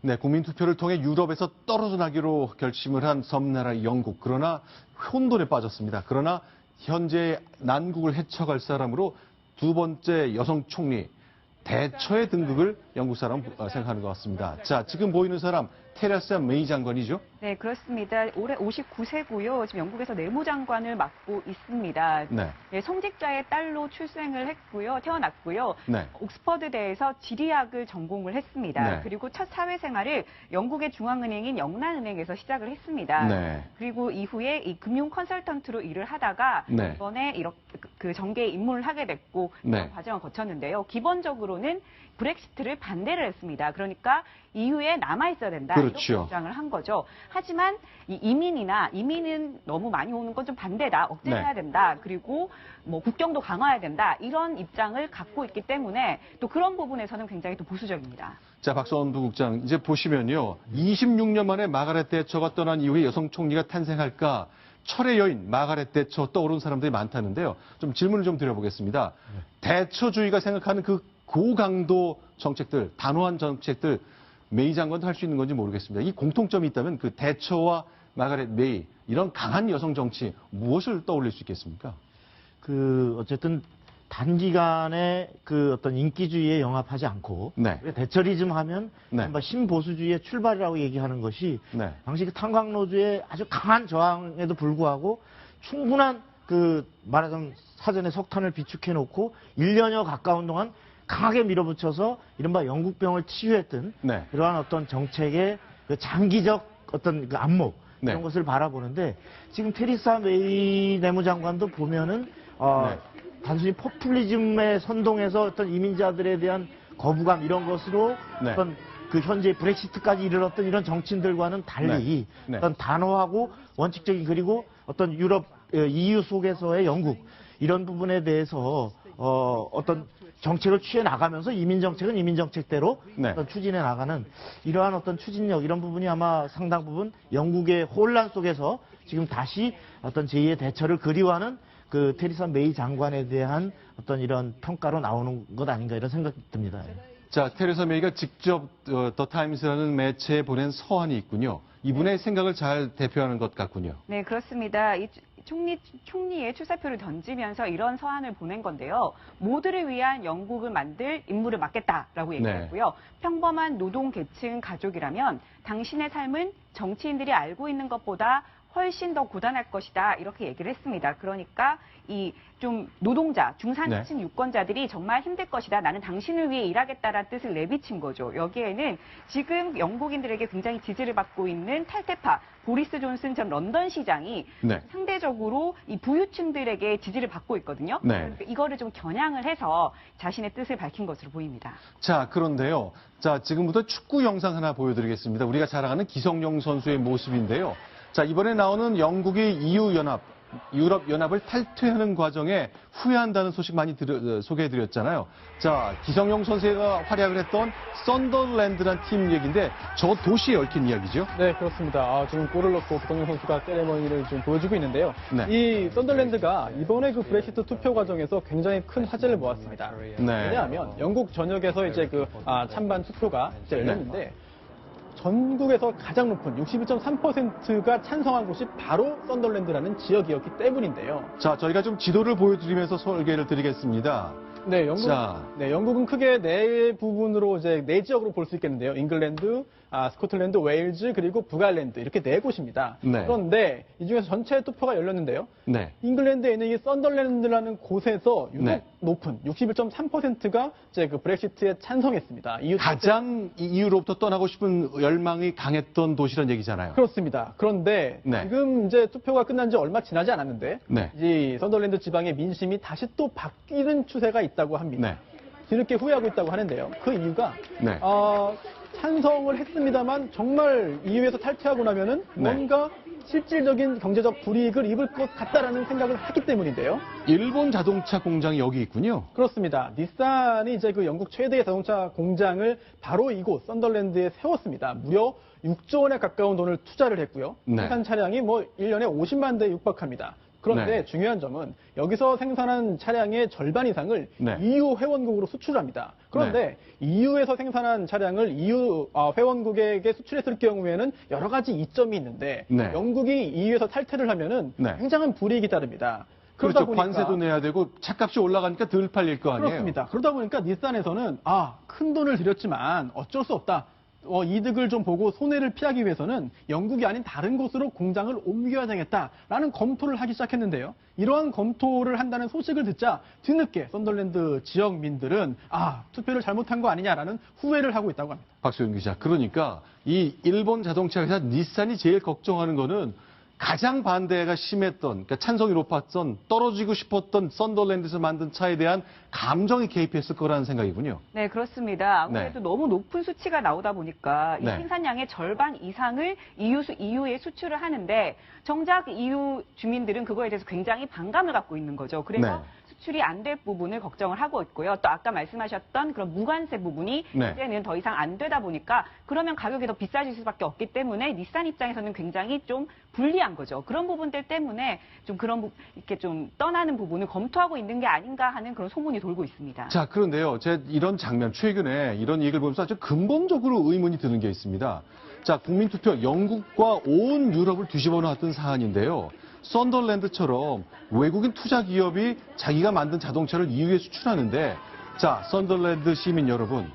네, 국민투표를 통해 유럽에서 떨어져 나기로 결심을 한 섬나라 영국. 그러나 혼돈에 빠졌습니다. 그러나 현재 난국을 헤쳐갈 사람으로 두 번째 여성 총리, 대처의 등극을 영국 사람 생각하는 것 같습니다. 자, 지금 보이는 사람 테레사 메이 장관이죠? 네, 그렇습니다. 올해 59세고요. 지금 영국에서 내무장관을 맡고 있습니다. 네. 네, 성직자의 딸로 출생을 했고요. 태어났고요. 네. 옥스퍼드대에서 지리학을 전공을 했습니다. 네. 그리고 첫 사회생활을 영국의 중앙은행인 영란은행에서 시작을 했습니다. 네. 그리고 이후에 이 금융 컨설턴트로 일을 하다가 네. 이번에 이렇게 그 정계에 입문을 하게 됐고 네. 그런 과정을 거쳤는데요. 기본적으로는 브렉시트를 반대를 했습니다. 그러니까 EU에 남아 있어야 된다. 그렇죠. 이렇게 주장을 한 거죠. 하지만 이 이민은 너무 많이 오는 건 좀 반대다. 억제해야 네. 된다. 그리고 뭐 국경도 강화해야 된다. 이런 입장을 갖고 있기 때문에 또 그런 부분에서는 굉장히 또 보수적입니다. 자, 박성원 부국장, 이제 보시면요. 26년 만에 마가렛 대처가 떠난 이후에 여성 총리가 탄생할까? 철의 여인 마가렛 대처 떠오른 사람들이 많다는데요. 좀 질문을 좀 드려보겠습니다. 대처주의가 생각하는 그 고강도 정책들, 단호한 정책들, 메이 장관도 할 수 있는 건지 모르겠습니다. 이 공통점이 있다면 그 대처와 마가렛 메이, 이런 강한 여성 정치, 무엇을 떠올릴 수 있겠습니까? 어쨌든 단기간에 어떤 인기주의에 영합하지 않고, 네. 대처리즘 하면 네. 신보수주의의 출발이라고 얘기하는 것이, 네. 당시 탄광노조의 아주 강한 저항에도 불구하고 충분한 말하자면 사전에 석탄을 비축해 놓고 1년여 가까운 동안 강하게 밀어붙여서 이른바 영국병을 치유했던 네. 그러한 어떤 정책의 장기적 어떤 안목, 네. 이런 것을 바라보는데, 지금 테리사 메이 내무장관도 보면은 네. 단순히 포퓰리즘에 선동해서 어떤 이민자들에 대한 거부감 이런 것으로 네. 어떤 현재 브렉시트까지 이르렀던 이런 정치인들과는 달리 네. 네. 어떤 단호하고 원칙적인, 그리고 어떤 유럽 EU 속에서의 영국 이런 부분에 대해서 어떤 정책을 취해 나가면서 이민 정책은 이민 정책대로 네. 어떤 추진해 나가는 이러한 어떤 추진력, 이런 부분이 아마 상당 부분 영국의 혼란 속에서 지금 다시 어떤 제2의 대처를 그리워하는 테리사 메이 장관에 대한 어떤 이런 평가로 나오는 것 아닌가, 이런 생각이 듭니다. 자, 테레사 메이가 직접 더 타임스라는 매체에 보낸 서한이 있군요. 이분의 생각을 잘 대표하는 것 같군요. 네, 그렇습니다. 이 총리의 출사표를 던지면서 이런 서한을 보낸 건데요. 모두를 위한 영국을 만들 임무를 맡겠다라고 얘기했고요. 평범한 노동 계층 가족이라면 당신의 삶은 정치인들이 알고 있는 것보다 훨씬 더 고단할 것이다, 이렇게 얘기를 했습니다. 그러니까 이 좀 노동자, 중산층 유권자들이 정말 힘들 것이다. 나는 당신을 위해 일하겠다라는 뜻을 내비친 거죠. 여기에는 지금 영국인들에게 굉장히 지지를 받고 있는 탈퇴파 보리스 존슨 전 런던 시장이 네. 상대적으로 이 부유층들에게 지지를 받고 있거든요. 네. 그러니까 이거를 좀 겨냥을 해서 자신의 뜻을 밝힌 것으로 보입니다. 자, 그런데요. 자, 지금부터 축구 영상 하나 보여드리겠습니다. 우리가 잘 아는 기성용 선수의 모습인데요. 자, 이번에 나오는 영국이 유럽연합을 탈퇴하는 과정에 후회한다는 소식 많이 소개해드렸잖아요. 자, 기성용 선수가 활약을 했던 썬더랜드라는 팀 얘기인데 저 도시에 얽힌 이야기죠? 네, 그렇습니다. 지금 골을 넣고 기성용 선수가 세레머니를 좀 보여주고 있는데요. 네. 이 썬더랜드가 이번에 브렉시트 투표 과정에서 굉장히 큰 화제를 모았습니다. 네. 왜냐하면 영국 전역에서 이제 찬반 투표가 이제 열렸는데 전국에서 가장 높은 61.3%가 찬성한 곳이 바로 썬더랜드라는 지역이었기 때문인데요. 자, 저희가 좀 지도를 보여드리면서 설계를 드리겠습니다. 네, 자. 영국은 크게 네 부분으로 네 지역으로 볼 수 있겠는데요. 잉글랜드, 스코틀랜드, 웨일즈, 그리고 북아일랜드, 이렇게 네 곳입니다. 네. 그런데 이 중에서 전체 투표가 열렸는데요. 네. 잉글랜드에 있는 이 썬더랜드라는 곳에서 유독 네. 높은 61.3%가 브렉시트에 찬성했습니다. 가장 EU로부터 떠나고 싶은 열망이 강했던 도시란 얘기잖아요. 그렇습니다. 그런데 네. 지금 투표가 끝난 지 얼마 지나지 않았는데 네. 이 썬더랜드 지방의 민심이 다시 또 바뀌는 추세가 있다고 합니다. 네. 뒤늦게 후회하고 있다고 하는데요. 그 이유가 네. 찬성을 했습니다만 정말 EU에서 탈퇴하고 나면은 네. 뭔가 실질적인 경제적 불이익을 입을 것 같다라는 생각을 했기 때문인데요. 일본 자동차 공장이 여기 있군요. 그렇습니다. 닛산이 영국 최대의 자동차 공장을 바로 이곳 썬더랜드에 세웠습니다. 무려 6조 원에 가까운 돈을 투자를 했고요. 네. 생산 차량이 1년에 50만 대에 육박합니다. 그런데 네. 중요한 점은 여기서 생산한 차량의 절반 이상을 네. EU 회원국으로 수출합니다. 그런데 EU에서 생산한 차량을 EU 회원국에게 수출했을 경우에는 여러 가지 이점이 있는데 네. 영국이 EU에서 탈퇴를 하면은 네. 굉장한 불이익이 따릅니다. 그러다 그렇죠. 보니까 관세도 내야 되고 차값이 올라가니까 덜 팔릴 거 아니에요. 그렇습니다. 그러다 보니까 닛산에서는 큰 돈을 들였지만 어쩔 수 없다. 이득을 좀 보고 손해를 피하기 위해서는 영국이 아닌 다른 곳으로 공장을 옮겨야 되겠다라는 검토를 하기 시작했는데요. 이러한 검토를 한다는 소식을 듣자 뒤늦게 썬더랜드 지역민들은 투표를 잘못한 거 아니냐라는 후회를 하고 있다고 합니다. 박소영 기자. 그러니까 이 일본 자동차 회사 닛산이 제일 걱정하는 거는 가장 반대가 심했던, 그러니까 찬성이 높았던, 떨어지고 싶었던 썬더랜드에서 만든 차에 대한 감정이 개입했을 거라는 생각이군요. 네, 그렇습니다. 아무래도 네. 너무 높은 수치가 나오다 보니까 이 네. 생산량의 절반 이상을 EU에 수출을 하는데 정작 EU 주민들은 그거에 대해서 굉장히 반감을 갖고 있는 거죠. 그래서 네. 수출이 안 될 부분을 걱정을 하고 있고요. 또 아까 말씀하셨던 그런 무관세 부분이 네. 이제는 더 이상 안 되다 보니까 그러면 가격이 더 비싸질 수밖에 없기 때문에 닛산 입장에서는 굉장히 좀 불리한 거죠. 그런 부분들 때문에 좀 이렇게 좀 떠나는 부분을 검토하고 있는 게 아닌가 하는 그런 소문이 돌고 있습니다. 자, 그런데요. 제 이런 장면, 최근에 이런 얘기를 보면서 아주 근본적으로 의문이 드는 게 있습니다. 자, 국민투표 영국과 온 유럽을 뒤집어 놨던 사안인데요. 썬더랜드처럼 외국인 투자 기업이 자기가 만든 자동차를 EU에 수출하는데, 자, 썬더랜드 시민 여러분,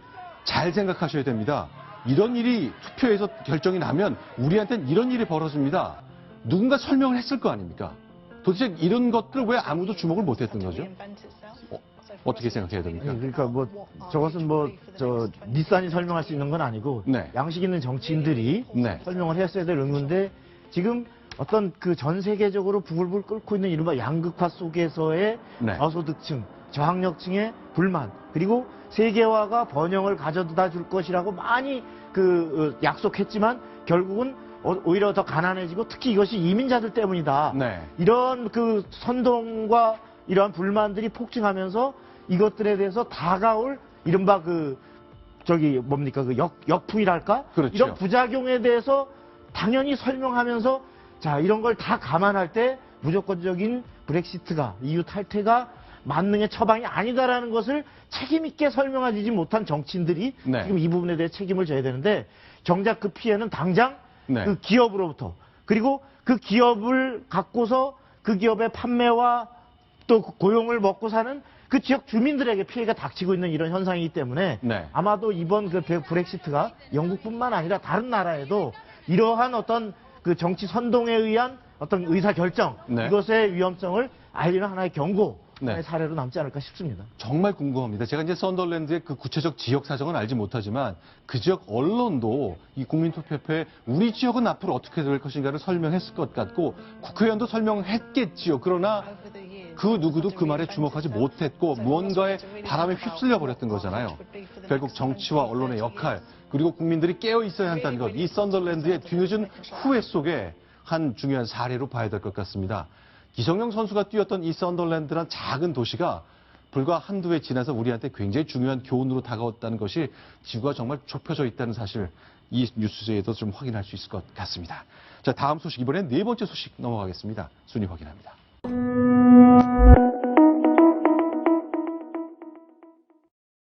잘 생각하셔야 됩니다. 이런 일이 투표에서 결정이 나면 우리한테는 이런 일이 벌어집니다. 누군가 설명을 했을 거 아닙니까? 도대체 이런 것들 왜 아무도 주목을 못 했던 거죠? 어떻게 생각해야 됩니까? 아니, 그러니까 저것은 닛산이 설명할 수 있는 건 아니고 네. 양식 있는 정치인들이 네. 설명을 했어야 될 의무인데 지금 어떤 그 전 세계적으로 부글부글 끓고 있는 이른바 양극화 속에서의 네. 저소득층, 저학력층의 불만, 그리고 세계화가 번영을 가져다 줄 것이라고 많이 약속했지만 결국은 오히려 더 가난해지고 특히 이것이 이민자들 때문이다. 네. 이런 그 선동과 이러한 불만들이 폭증하면서 이것들에 대해서 다가올 이른바 역풍이랄까? 그렇죠. 이런 부작용에 대해서 당연히 설명하면서 자, 이런 걸 다 감안할 때 무조건적인 브렉시트가, EU 탈퇴가 만능의 처방이 아니다라는 것을 책임있게 설명하지 못한 정치인들이 네. 지금 이 부분에 대해 책임을 져야 되는데 정작 그 피해는 당장 네. 그 기업으로부터 그리고 그 기업을 갖고서 그 기업의 판매와 또 고용을 먹고 사는 그 지역 주민들에게 피해가 닥치고 있는 이런 현상이기 때문에 네. 아마도 이번 그 브렉시트가 영국뿐만 아니라 다른 나라에도 이러한 어떤 그 정치 선동에 의한 어떤 의사 결정 네. 이것의 위험성을 알리는 하나의 경고 네. 하나의 사례로 남지 않을까 싶습니다. 정말 궁금합니다. 제가 이제 썬더랜드의 그 구체적 지역 사정은 알지 못하지만 그 지역 언론도 이 국민투표표에 우리 지역은 앞으로 어떻게 될 것인가를 설명했을 것 같고 국회의원도 설명했겠지요. 그러나 그 누구도 그 말에 주목하지 못했고 무언가의 바람에 휩쓸려 버렸던 거잖아요. 결국 정치와 언론의 역할 그리고 국민들이 깨어 있어야 한다는 것, 이 썬더랜드의 뒤늦은 후회 속에 한 중요한 사례로 봐야 될 것 같습니다. 기성용 선수가 뛰었던 이 썬더랜드란 작은 도시가 불과 한두 해 지나서 우리한테 굉장히 중요한 교훈으로 다가왔다는 것이 지구가 정말 좁혀져 있다는 사실 이 뉴스에도 좀 확인할 수 있을 것 같습니다. 자, 다음 소식, 이번엔 네 번째 소식 넘어가겠습니다. 순위 확인합니다.